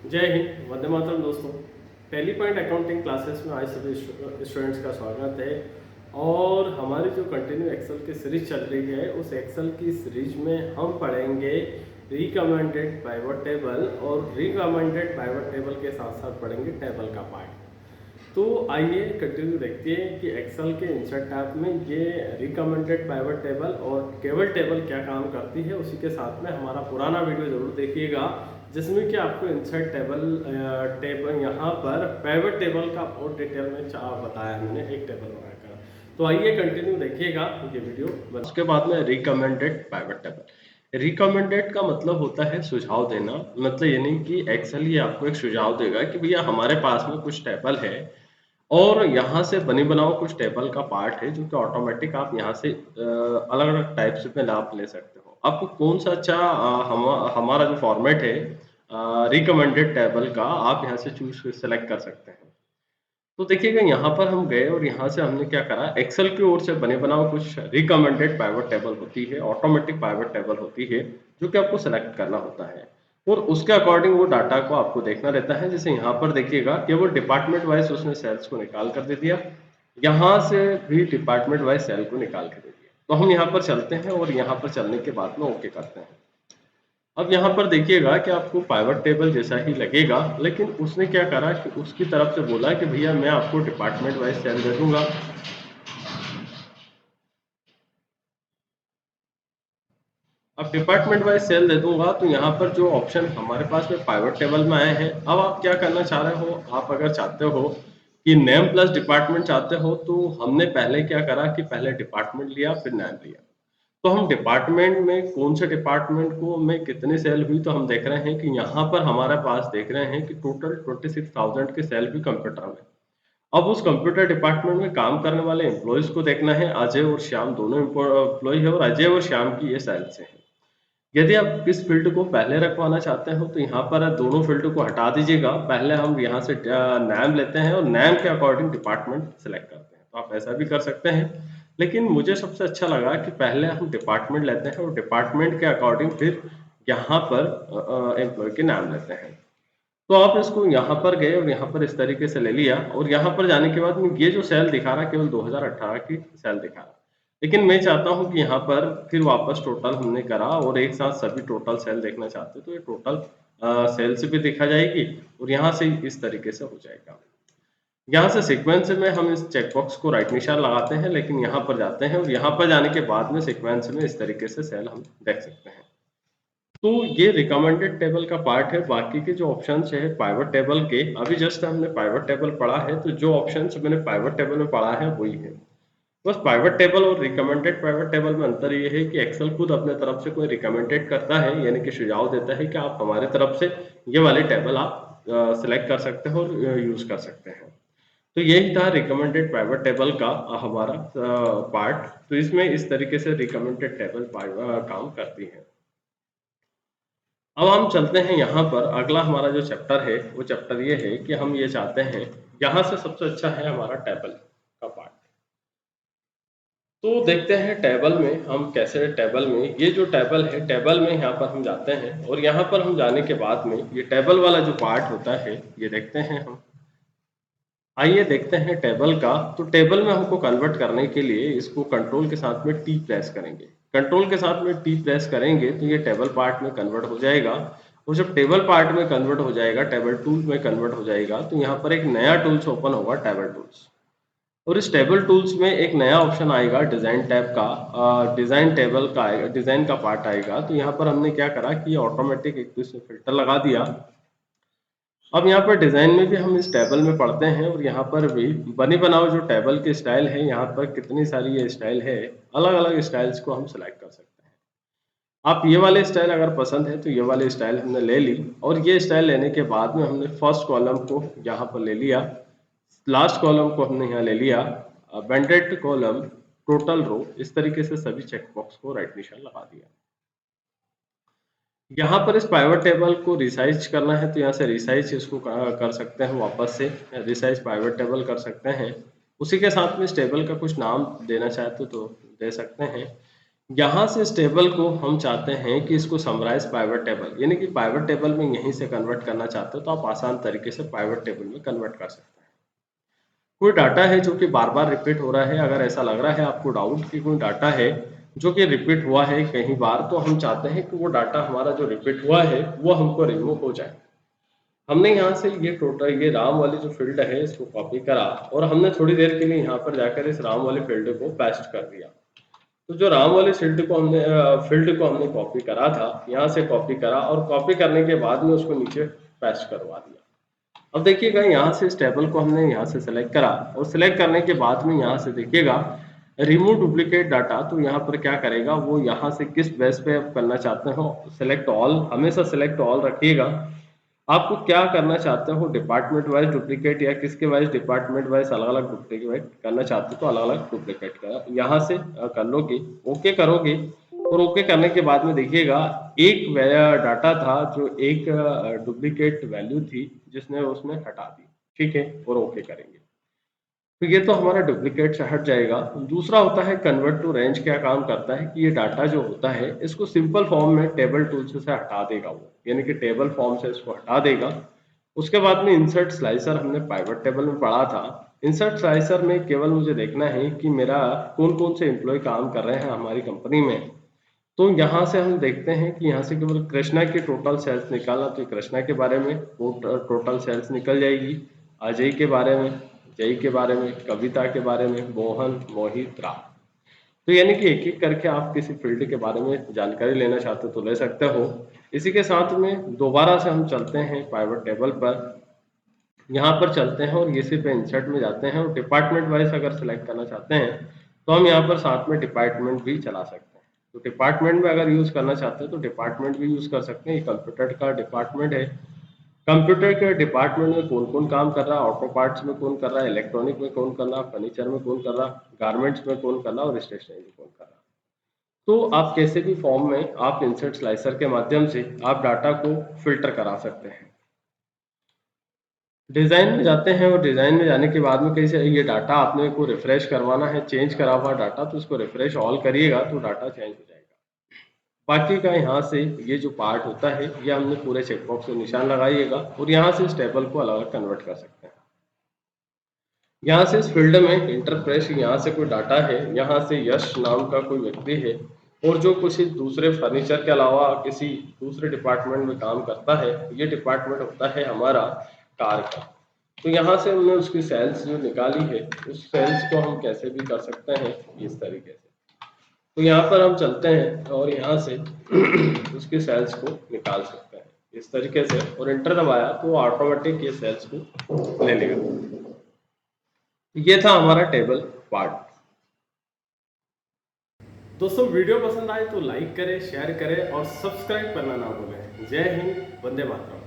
जय हिंद, वंदे मातरम दोस्तों। Tally point accounting classes में आज सभी स्टूडेंट्स का स्वागत है। और हमारी जो कंटिन्यू एक्सेल की सीरीज चल रही है, उस एक्सेल की सीरीज में हम पढ़ेंगे रिकमेंडेड पाइवट टेबल, और रिकमेंडेड पाइवट टेबल के साथ साथ पढ़ेंगे टेबल का पार्ट। तो आइए कंटिन्यू देखते हैं कि एक्सेल के इंसर्ट टैब में ये रिकमेंडेड पाइवट टेबल और टेबल टेबल क्या काम करती है। उसी के साथ में हमारा पुराना वीडियो जरूर देखिएगा, जिसमें कि आपको इंसर्ट टेबल यहाँ पर पाइवट टेबल का और डिटेल में बताया मैंने एक टेबल बनाकर। तो आइए कंटिन्यू देखिएगा ये वीडियो। उसके बाद में रिकमेंडेड पाइवट टेबल। रिकमेंडेड का मतलब होता है सुझाव देना। मतलब ये नहीं कि एक्सेल ये आपको एक सुझाव देगा कि भैया हमारे पास में कुछ टेबल है और यहाँ से बनी बनाओ कुछ टेबल का पार्ट है जो कि ऑटोमेटिक आप यहाँ से अलग अलग टाइप्स में लाभ ले सकते हो। आपको कौन सा अच्छा हमारा जो फॉर्मेट है रिकमेंडेड टेबल का, आप यहाँ से चूज सेलेक्ट कर सकते हैं। तो देखिएगा यहाँ पर हम गए और यहाँ से हमने क्या करा, एक्सेल की ओर से बने बनाओ कुछ रिकमेंडेड पाइवट टेबल होती है, ऑटोमेटिक पाइवट टेबल होती है, जो कि आपको सेलेक्ट करना होता है और उसके अकॉर्डिंग वो डाटा को आपको देखना रहता है। जैसे यहाँ पर देखिएगा कि वो डिपार्टमेंट वाइज उसने सेल्स को निकाल कर दे दिया, यहाँ से भी डिपार्टमेंट वाइज सेल को निकाल के दे दिया। तो हम यहाँ पर चलते हैं और यहाँ पर चलने के बाद में ओके करते हैं। अब यहाँ पर देखिएगा कि आपको पाइवट टेबल जैसा ही लगेगा, लेकिन उसने क्या करा कि उसकी तरफ से बोला कि भैया मैं आपको डिपार्टमेंट वाइज सेल दे दूंगा। अब डिपार्टमेंट वाइज सेल दे दूंगा तो यहाँ पर जो ऑप्शन हमारे पास में पाइवट टेबल में आए हैं, अब आप क्या करना चाह रहे हो। आप अगर चाहते हो कि नेम प्लस डिपार्टमेंट चाहते हो, तो हमने पहले क्या करा कि पहले डिपार्टमेंट लिया फिर नेम लिया। तो हम डिपार्टमेंट में कौन से डिपार्टमेंट को में कितनी सेल हुई, तो हम देख रहे हैं कि यहाँ पर हमारे पास देख रहे हैं कि टोटल 26,000 की सेल हुई कंप्यूटर में। अब उस कंप्यूटर डिपार्टमेंट में काम करने वाले एम्प्लॉयज को देखना है। अजय और श्याम दोनों एम्प्लॉय है और अजय और श्याम की ये सेल्स हैं। यदि आप किस फील्ड को पहले रखवाना चाहते हो, तो यहाँ पर दोनों फील्ड को हटा दीजिएगा। पहले हम यहाँ से नाम लेते हैं और नाम के अकॉर्डिंग डिपार्टमेंट सेलेक्ट करते हैं। तो आप ऐसा भी कर सकते हैं, लेकिन मुझे सबसे अच्छा लगा कि पहले हम डिपार्टमेंट लेते हैं और डिपार्टमेंट के अकॉर्डिंग फिर यहाँ पर एम्प्लॉय के नाम लेते हैं। तो आप इसको यहाँ पर गए और यहाँ पर इस तरीके से ले लिया और यहाँ पर जाने के बाद में ये जो सेल दिखा रहा है केवल 2018 की सेल दिखा रहा है। लेकिन मैं चाहता हूँ कि यहाँ पर फिर वापस टोटल हमने करा और एक साथ सभी टोटल सेल देखना चाहते तो ये टोटल सेल से भी देखा जाएगी और यहाँ से इस तरीके से हो जाएगा। यहाँ से सीक्वेंस में हम इस चेकबॉक्स को राइट निशान लगाते हैं, लेकिन यहाँ पर जाते हैं और यहाँ पर जाने के बाद में सीक्वेंस में इस तरीके से सेल हम देख सकते हैं। तो ये रिकमेंडेड टेबल का पार्ट है। बाकी के जो ऑप्शंस है पाइवट टेबल के, अभी जस्ट हमने पाइवट टेबल पढ़ा है, तो जो ऑप्शंस मैंने पाइवट टेबल में पढ़ा है वही है। बस पाइवट टेबल और रिकमेंडेड पाइवट टेबल में अंतर ये है कि एक्सेल खुद अपने तरफ से कोई रिकमेंडेड करता है, यानी कि सुझाव देता है कि आप हमारे तरफ से ये वाले टेबल आप सिलेक्ट कर सकते हो और यूज कर सकते हैं। तो यही था रिकमेंडेड पाइवट टेबल का हमारा पार्ट। तो इसमें इस तरीके से रिकमेंडेड टेबल काम करती है। अब हम चलते हैं यहाँ पर, अगला हमारा जो चैप्टर है वो चैप्टर ये है कि हम ये चाहते हैं, यहाँ से सबसे अच्छा है हमारा टेबल का पार्ट। तो देखते हैं टेबल में हम कैसे, टेबल में ये जो टेबल है, टेबल में यहाँ पर हम जाते हैं और यहाँ पर हम जाने के बाद में ये टेबल वाला जो पार्ट होता है ये देखते हैं हम। आइए देखते हैं टेबल का। तो टेबल में हमको कन्वर्ट करने के लिए इसको कंट्रोल के साथ में टी प्रेस करेंगे। कंट्रोल के साथ में टी प्रेस करेंगे तो ये टेबल पार्ट में कन्वर्ट हो जाएगा। और जब टेबल पार्ट में कन्वर्ट हो जाएगा, टेबल टूल में कन्वर्ट हो जाएगा, तो यहाँ पर एक नया टूल्स ओपन होगा, टेबल टूल्स। और इस टेबल टूल्स में एक नया ऑप्शन आएगा डिजाइन टैब का, डिजाइन टेबल का आएगा, डिजाइन का पार्ट आएगा। तो यहाँ पर हमने क्या करा कि ऑटोमेटिक एक तो इसमें फिल्टर लगा दिया। अब यहाँ पर डिजाइन में भी हम इस टेबल में पढ़ते हैं और यहाँ पर भी बनी बनाओ जो टेबल की स्टाइल है, यहाँ पर कितनी सारी ये स्टाइल है, अलग अलग स्टाइल्स को हम सिलेक्ट कर सकते हैं। आप ये वाले स्टाइल अगर पसंद है तो ये वाले स्टाइल हमने ले ली और ये स्टाइल लेने के बाद में हमने फर्स्ट कॉलम को यहाँ पर ले लिया, लास्ट कॉलम को हमने यहाँ ले लिया, बेंडेड कॉलम, टोटल रो, इस तरीके से सभी चेकबॉक्स को राइट निशान लगा दिया। यहाँ पर इस पाइवट टेबल को रिसाइज करना है तो यहाँ से रिसाइज इसको कर सकते हैं, वापस से रिसाइज पाइवट टेबल कर सकते हैं। उसी के साथ में इस टेबल का कुछ नाम देना चाहते तो दे सकते हैं। यहाँ से इस टेबल को हम चाहते हैं कि इसको समराइज़ पाइवट टेबल, यानी कि पाइवट टेबल में यहीं से कन्वर्ट करना चाहते हो तो आप आसान तरीके से पाइवट टेबल में कन्वर्ट कर सकते हैं। कोई डाटा है जो कि बार-बार रिपीट हो रहा है, अगर ऐसा लग रहा है आपको डाउट कि कोई डाटा है जो कि रिपीट हुआ है कई बार, तो हम चाहते हैं कि वो डाटा हमारा जो रिपीट हुआ है, वो हमको रिमूव हो जाए। हमने यहाँ से ये राम वाली जो फ़ील्ड है इसको कॉपी करा और हमने थोड़ी देर के लिए यहाँ पर जाकर इस राम वाले फ़ील्ड को पेस्ट कर दिया। तो जो राम वाले फ़ील्ड को हमने कॉपी करा था, यहाँ से कॉपी करा और कॉपी करने के बाद में उसको नीचे पेस्ट करवा दिया। अब देखिएगा यहाँ से इस टेबल को हमने यहाँ से सेलेक्ट करा और सेलेक्ट करने के बाद में यहाँ से देखिएगा रिमूव डुप्लीकेट डाटा, तो यहाँ पर क्या करेगा वो, यहाँ से किस बेस पे आप करना चाहते हो, सेलेक्ट ऑल, हमेशा सेलेक्ट ऑल रखिएगा। आपको क्या करना चाहते हो, डिपार्टमेंट वाइज डुप्लीकेट या किसके वाइज, डिपार्टमेंट वाइज अलग अलग डुप्लीकेट करना चाहते हो तो अलग अलग डुप्लीकेट का यहाँ से कर लोगे, ओके करोगे। और ओके करने के बाद में देखिएगा एक डाटा था जो एक डुप्लीकेट वैल्यू थी जिसने उसने हटा दी, ठीक है, और ओके करेंगे तो ये तो हमारा डुप्लीकेट से हट जाएगा। दूसरा होता है कन्वर्ट टू रेंज, क्या काम करता है कि ये डाटा जो होता है इसको सिंपल फॉर्म में टेबल टूल्स से हटा देगा वो, यानी कि टेबल फॉर्म से इसको हटा देगा। उसके बाद में इंसर्ट स्लाइसर हमने पाइवट टेबल में पढ़ा था। इंसर्ट स्लाइसर में केवल मुझे देखना है कि मेरा कौन कौन से एम्प्लॉय काम कर रहे हैं हमारी कंपनी में। तो यहाँ से हम देखते हैं कि यहाँ से केवल कृष्णा की टोटल सेल्स निकालना, तो कृष्णा के बारे में वो टोटल सेल्स निकल जाएगी। अजय के बारे में, जय के बारे में, कविता के बारे में, मोहन, मोहित, राम। तो यानी कि एक एक करके आप किसी फील्ड के बारे में जानकारी लेना चाहते हो तो ले सकते हो। इसी के साथ में दोबारा से हम चलते हैं पाइवट टेबल पर, यहाँ पर चलते हैं और इसी पे इंसर्ट में जाते हैं और डिपार्टमेंट वाइज अगर सेलेक्ट करना चाहते हैं तो हम यहाँ पर साथ में डिपार्टमेंट भी चला सकते हैं। तो डिपार्टमेंट में अगर यूज करना चाहते हैं तो डिपार्टमेंट भी यूज कर सकते हैं। ये कंप्यूटर का डिपार्टमेंट है, कंप्यूटर के डिपार्टमेंट में कौन कौन काम कर रहा है, ऑटो पार्ट्स में कौन कर रहा है, इलेक्ट्रॉनिक में कौन कर रहा है, फर्नीचर में कौन कर रहा है, गारमेंट्स में कौन कर रहा है और स्टेशनरी में कौन कर रहा है। तो आप कैसे भी फॉर्म में आप इंसर्ट स्लाइसर के माध्यम से आप डाटा को फिल्टर करा सकते हैं। डिज़ाइन में जाते हैं और डिज़ाइन में जाने के बाद में कैसे ये डाटा आपने को रिफ्रेश करवाना है, चेंज करा हुआ डाटा, तो इसको रिफ्रेश ऑल करिएगा तो डाटा चेंज हो जाएगा। बाकी का यहाँ से ये जो पार्ट होता है ये हमने पूरे चेकबॉक्स में निशान लगाइएगा और यहाँ से इस टेबल को अलग अलग कन्वर्ट कर सकते हैं। यहाँ से इस फील्ड में इंटरप्रेस, यहाँ से कोई डाटा है, यहाँ से यश नाम का कोई व्यक्ति है और जो कुछ दूसरे फर्नीचर के अलावा किसी दूसरे डिपार्टमेंट में काम करता है, ये डिपार्टमेंट होता है हमारा कार का। तो यहाँ से हमने उसकी सेल्स जो निकाली है उस सेल्स को हम कैसे भी कर सकते हैं इस तरीके से। तो यहाँ पर हम चलते हैं और यहाँ से उसकी सेल्स को निकाल सकते हैं इस तरीके से और एंटर दबाया तो ऑटोमेटिक ये सेल्स को ले लेगा। ये था हमारा टेबल पार्ट। दोस्तों वीडियो पसंद आए तो लाइक करें, शेयर करें और सब्सक्राइब करना ना भूलें। जय हिंद, वंदे मातरम।